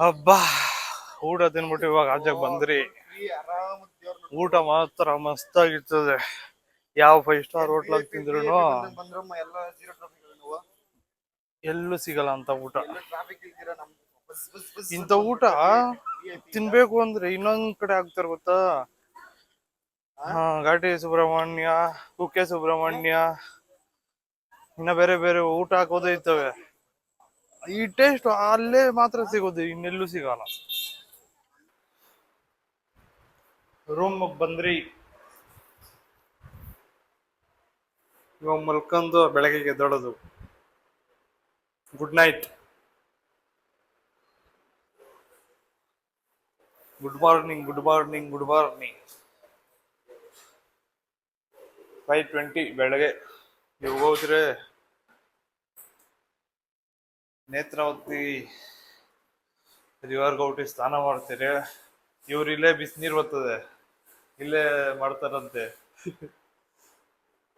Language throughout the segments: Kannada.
ಹಬ್ಬಾ ಊಟ ತಿನ್ಬಿಟ್ಟು ಇವಾಗ ಆಚೆಗೆ ಬಂದ್ರಿ. ಊಟ ಮಾತ್ರ ಮಸ್ತ್ ಆಗಿರ್ತದೆ. ಯಾವ 5 ಸ್ಟಾರ್ ಹೋಟ್ಲಾಗ ತಿಂದ್ರು ಎಲ್ಲೂ ಸಿಗಲ್ಲ ಅಂತ ಊಟ. ಇಂಥ ಊಟ ತಿನ್ಬೇಕು ಅಂದ್ರೆ ಇನ್ನೊಂದ್ ಕಡೆ ಆಗ್ತಾರ ಗೊತ್ತಾ. ಘಾಟಿ ಸುಬ್ರಹ್ಮಣ್ಯ, ಕುಕ್ಕೆ ಸುಬ್ರಹ್ಮಣ್ಯ, ಇನ್ನ ಬೇರೆ ಬೇರೆ ಊಟ ಹಾಕೋದೇ ಇರ್ತವೆ. ಈ ಟೇಸ್ಟ್ ಅಲ್ಲೇ ಮಾತ್ರ ಸಿಗೋದು, ಇನ್ನೆಲ್ಲೂ ಸಿಗಲ್ಲ. ರೂಮ್ ಬಂದ್ರಿ, ಇವಾಗ ಮಲ್ಕೊಂಡು ಬೆಳಗ್ಗೆ ಎದ್ದೋಳೋದು. Good night, good morning, good morning, good morning. 5:20 ಬೆಳಗ್ಗೆ. ನೀವು ಹೋದ್ರೆ ನೇತ್ರಾವತಿ ರಿವರ್ ಗೌಟಿ ಸ್ನಾನ ಮಾಡ್ತೀರಿ. ಇವ್ರು ಇಲ್ಲೇ ಬಿಸಿನೀರು ಬರ್ತದೆ, ಇಲ್ಲೇ ಮಾಡ್ತಾರಂತೆ.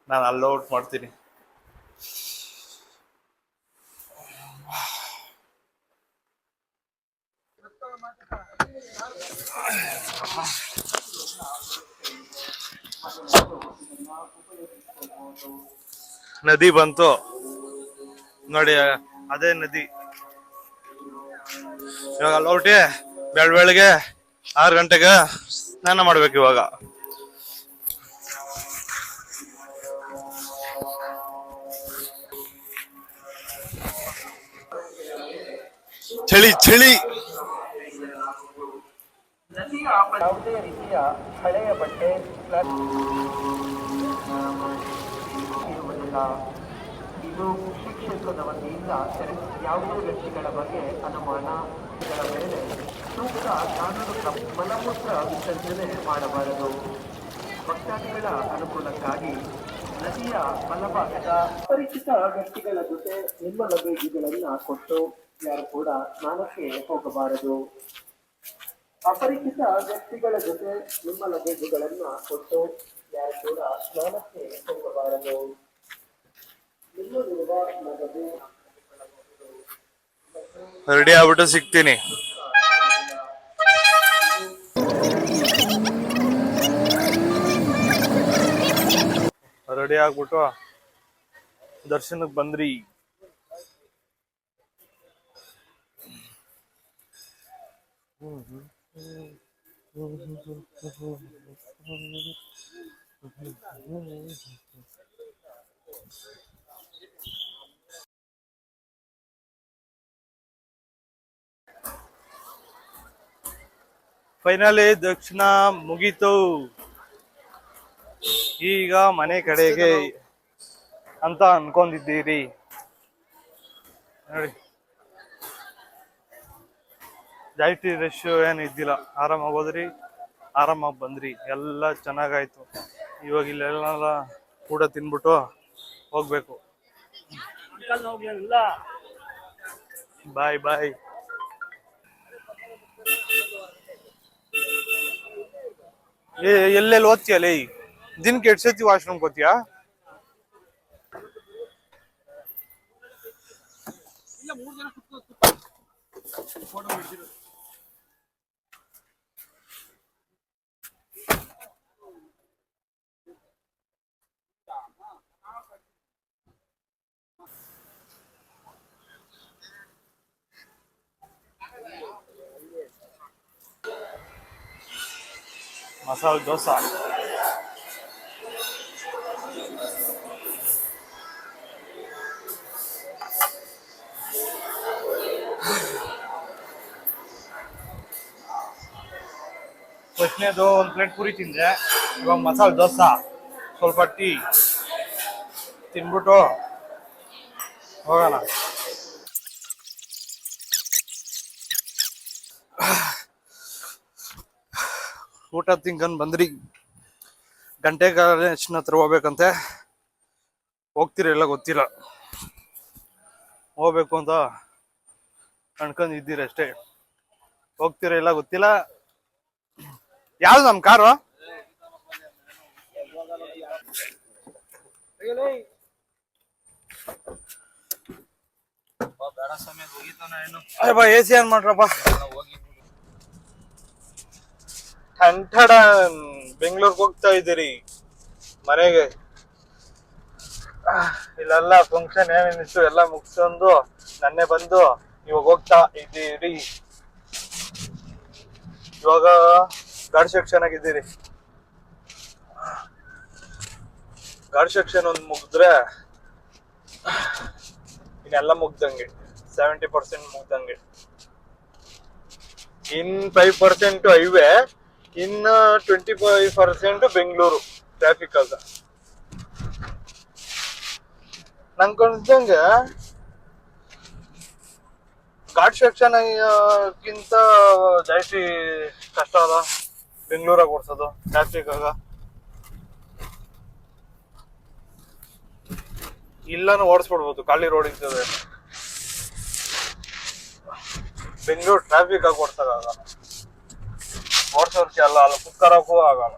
ನಾನು ಅಲ್ಲೌಟ್ ಮಾಡ್ತೀನಿ. ನದಿ ಬಂತು ನೋಡಿ, ಅದೇ ನದಿ. ಇವಾಗ ಅಲ್ಲೌಟಿ ಬೆಳಗ್ಗೆ 6 ಗಂಟೆಗೆ ಸ್ನಾನ ಮಾಡ್ಬೇಕು. ಇವಾಗ ಚಳಿ ಚಳಿ. ಯಾವುದೇ ರೀತಿಯ ಹಳೆಯ ಬಟ್ಟೆ ಇರುವುದಿಲ್ಲ. ಇದು ಕೃಷಿ ಕ್ಷೇತ್ರದ ವತಿಯಿಂದ ಯಾವುದೇ ವ್ಯಕ್ತಿಗಳ ಬಗ್ಗೆ ಅನುಮಾನಗಳ ಮೇಲೆ ಸೂಕ್ತ ಕಾನೂನು ಮಲಮೂತ್ರ ವಿಸರ್ಜನೆ ಮಾಡಬಾರದು. ಭಕ್ತಾದಿಗಳ ಅನುಕೂಲಕ್ಕಾಗಿ ನದಿಯ ಬಲಭಾಗದ ಅಪರಿಚಿತ ವ್ಯಕ್ತಿಗಳ ಜೊತೆ ನಿಮ್ಮ ಲಗೇಜುಗಳನ್ನು ಕೊಟ್ಟು ಯಾರು ಕೂಡ ಸ್ನಾನಕ್ಕೆ ಹೋಗಬಾರದು. ಅಪರಿಚಿತ ವ್ಯಕ್ತಿಗಳ ಜೊತೆ ನಿಮ್ಮ ಲಗೇಜುಗಳನ್ನ ಕೊಟ್ಟು ಯಾರು ಕೂಡ ಸ್ನಾನಕ್ಕೆ ಹೋಗಬಾರದು. ನಿಮ್ಮಲ್ಲಿರುವ ನಗದು ರೆಡಿ ಆಗ್ಬಿಟ್ಟು ಸಿಗ್ತೀನಿ. ರೆಡಿ ಆಗ್ಬಿಟ್ಟು ದರ್ಶನಕ್ಕೆ ಬಂದ್ರಿ. ಫೈನಲಿ ದಕ್ಷಿಣ ಮುಗೀತು. ಈಗ ಮನೆ ಕಡೆಗೆ ಅಂತ ಅನ್ಕೊಂಡಿದ್ದೀರಿ ನೋಡಿ. ಜಾಸ್ತಿ ರಶ್ ಏನು ಇದ್ದಿಲ್ಲ, ಆರಾಮಾಗಿ ಹೋದ್ರಿ, ಆರಾಮಾಗಿ ಬಂದ್ರಿ, ಎಲ್ಲ ಚೆನ್ನಾಗಾಯ್ತು. ಇವಾಗ ಇಲ್ಲೆಲ್ಲ ಊಟ ತಿನ್ಬಿಟ್ಟು ಹೋಗ್ಬೇಕು. ಬಾಯ್ ಬಾಯ್. ಎಲ್ಲೆಲ್ಲಿ ಓದ್ತೀಯಲ್ಲ, ದಿನಕ್ಕೆ 2 ಸತಿ ವಾಶ್ರೂಮ್ ಹೋಗ್ತೀಯಾ? ಮಸಾಲೆ ದೋಸೆ ಫಸ್ಟ್ನೇದು 1 ಪ್ಲೇಟ್ ಪೂರಿ ತಿಂದೆ. ಇವಾಗ ಮಸಾಲೆ ದೋಸೆ, ಸ್ವಲ್ಪ ಟೀ ತಿನ್ಬಿಟ್ಟು ಹೋಗೋಣ. ಊಟ ತಿನ್ಕೊಂಡು ಬಂದ್ರಿ. ಗಂಟೆಗಾಲ ಹತ್ರ ಹೋಗ್ಬೇಕಂತೆ. ಹೋಗ್ತೀರ ಗೊತ್ತಿಲ್ಲ, ಹೋಗ್ಬೇಕು ಅಂತ ಅನ್ಕೊಂಡಿದ್ದೀರಿ ಅಷ್ಟೇ. ಹೋಗ್ತೀರ ಗೊತ್ತಿಲ್ಲ. ಯಾವ್ದು ನಮ್ ಕಾರು? ಎ ಸಿ ಏನ್ ಮಾಡ್ರಪ್ಪ. ಹಂಟಡ ಬೆಂಗಳೂರಿಗೆ ಹೋಗ್ತಾ ಇದ್ದೀರಿ ಮನೆಗೆ. ಇಲ್ಲೆಲ್ಲ ಫಂಕ್ಷನ್ ಏನೇನಿತ್ತು ಎಲ್ಲ ಮುಗಿಸ್ಕೊಂಡು ನನ್ನೆ ಬಂದು ಇವಾಗ ಹೋಗ್ತಾ ಇದ್ದೀರಿ. ಇವಾಗ ಗಾಡಿ ಸೆಕ್ಷನ್ ಆಗಿದ್ದೀರಿ. ಗಾಡಿ ಸೆಕ್ಷನ್ ಒಂದು ಮುಗಿದ್ರೆ ಇನ್ನೆಲ್ಲ ಮುಗ್ದಂಗೆ, 70% ಮುಗ್ದಂಗೆ. ಇನ್ 5% ಹೈವೇ, ಇನ್ನ 25% ಬೆಂಗಳೂರು ಟ್ರಾಫಿಕ್ ಆಗ. ನಂಗೆ ಅನ್ಸಂಗೆ ಘಾಟ್ ಸೆಕ್ಷನ್ ಗಿಂತ ಜಾಸ್ತಿ ಕಷ್ಟ ಅದ ಬೆಂಗಳೂರಾಗ ಓಡಿಸೋದು ಟ್ರಾಫಿಕ್ ಆಗ. ಇಲ್ಲಾನು ಓಡಿಸ್ಬಿಡ್ಬೋದು, ಖಾಲಿ ರೋಡ್ ಇರ್ತದೆ. ಬೆಂಗಳೂರು ಟ್ರಾಫಿಕ್ ಆಗಿ ಓಡ್ಸೋಕ್ಕಾಗಲ್ಲ, ಓಡಿಸೋರ್ಕೆ ಅಲ್ಲ, ಅಲ್ಲಿ ಕುತ್ಕರಕ್ಕೂ ಆಗಲ್ಲ.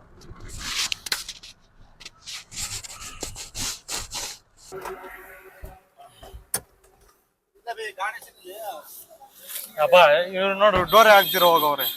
ಅಪ್ಪ ಇವ್ರು ನೋಡು ಡೋರೆ ಹಾಕ್ತಿರೋ ಹೋಗವ್ರೆ.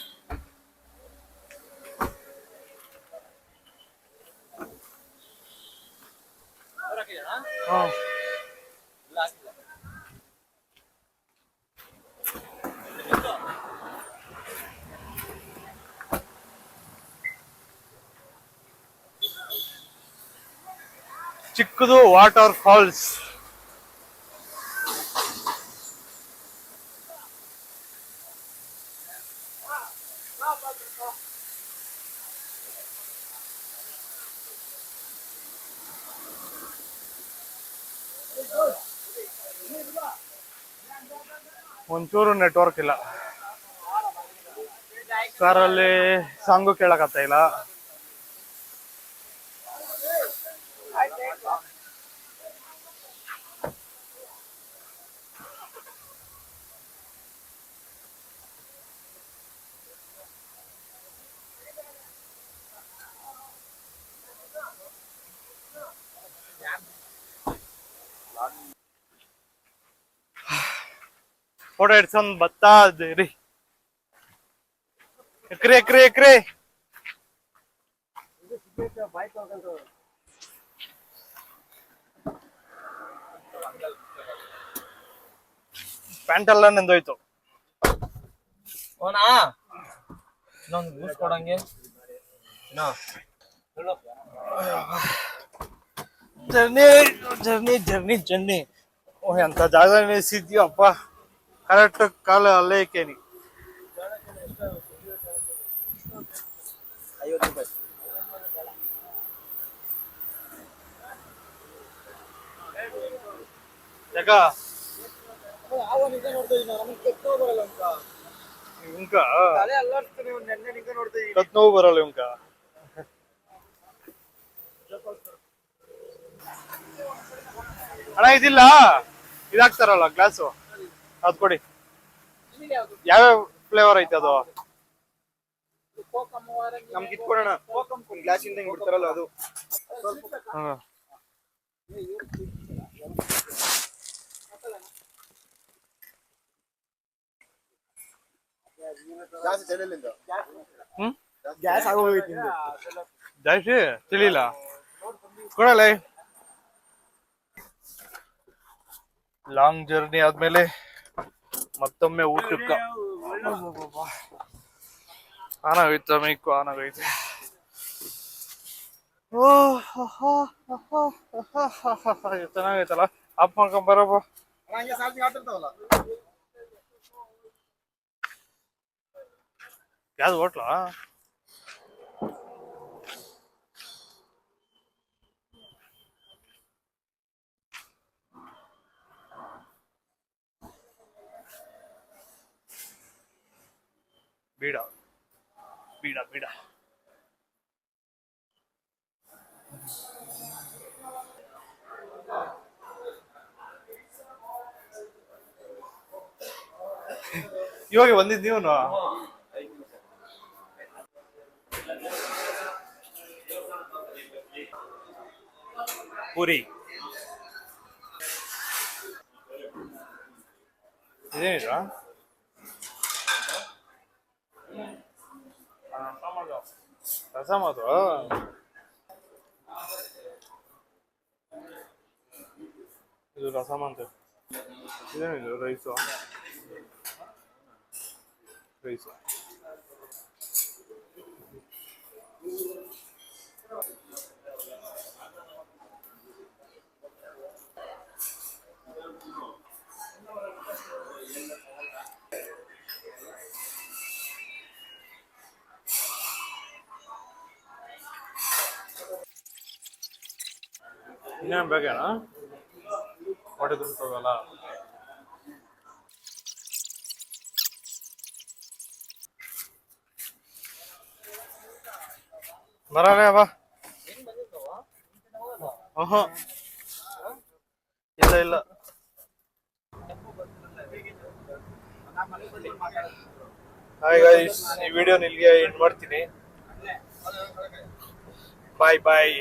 ಚಿಕ್ಕದು ವಾಟರ್ ಫಾಲ್ಸ್. ಒಂಚೂರು ನೆಟ್ವರ್ಕ್ ಇಲ್ಲ ಕಾರಲ್ಲಿ, ಸಾಂಗು ಕೇಳಕತ್ತ ಇಲ್ಲ. ಫೋಟೋ ಹಿಡ್ಸೊಂದ್ ಬತ್ತಾ ಇದ್ದೀರಿ. ಎಕ್ರೆ ಎಕ್ರೆ ಎಕ್ರೆ ಪ್ಯಾಂಟ್ ಎಲ್ಲ ನೆಂದೋಯ್ತು. ಇನ್ನೊಂದು ಬೂಸ್ಟ್ ಕೊಡಂಗೆ. Journey journey journey journey. ಓ ಎಂತ ಜಾಗ ನಿಲ್ಸಿದ್ಯಪ್ಪ, ಕರೆಕ್ಟ್ ಕಾಲ ಅಲ್ಲೇ ಇಕ್ಕೇನಿ. 50 ರೂಪಾಯಿ. ಯಾಕ ಕತ್ ನೋವು ಬರಲ್ಲ ಇವಂಕ. ಅಣ್ಣ ಇದಿಲ್ಲ, ಇದಾಕ್ತಾರಲ್ಲ ಗ್ಲಾಸು, ಅದ್ ಕೊಡಿ. ಯಾವ್ಯಾವ ಫ್ಲೇವರ್ ಐತೆ ಅದು? ನಮ್ಗೆ ಇಟ್ಕೊಡೋಣ, ಗ್ಲಾಸ್ ಇಂದ ಹಿಂಗ್ ಬಿಡ್ತಾರಲ್ಲ ಅದು. ಗ್ಯಾಸ್ ಆಗೋಗೈತಿ ಜಾಸ್ತಿ ತಿಳಿಲ್ಲ ಕೊಡಲ್ಲ. ಲಾಂಗ್ ಜರ್ನಿ ಆದ್ಮೇಲೆ ಮತ್ತೊಮ್ಮೆ ಊಟಕ್ಕೆ ಆನಾಗೈತೆ, ಮೈಕು ಆನಾಗೈತೆ. ಚೆನ್ನಾಗೈತಲ್ಲ, ಅಪ್ಪ ಮಾಡ್ಕೊಂಡ್ ಬರೋಬ. ಯಾವ್ದು ಹೋಟ್ಲಾ? ಬೀಡ ಬೀಡ ಬೀಡ. ಇವಾಗ ಬಂದಿದ್ ನೀವು? ಪೂರಿ ಇದೇನಿಲ್ಲ. ರಸಮ್ ಅದು ಇದು ರಸಮ್ ಅಂತ ಇದೇನಿದು ರೈಸು ಇನ್ನೇನು ಬೇಕೇನ ಹೊಟ್ಟೆ ತುಂಬಿಸೋಗಲ್ಲ ಬರಲೇ ಬಾ ಇಲ್ಲ ಇಲ್ಲ ಹಾಯ್ ಗೈಸ್ ಈ ವಿಡಿಯೋನ ಇಲ್ಲಿಗೆ ಎಂಡ್ ಮಾಡ್ತೀನಿ bye bye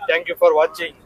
thank you for watching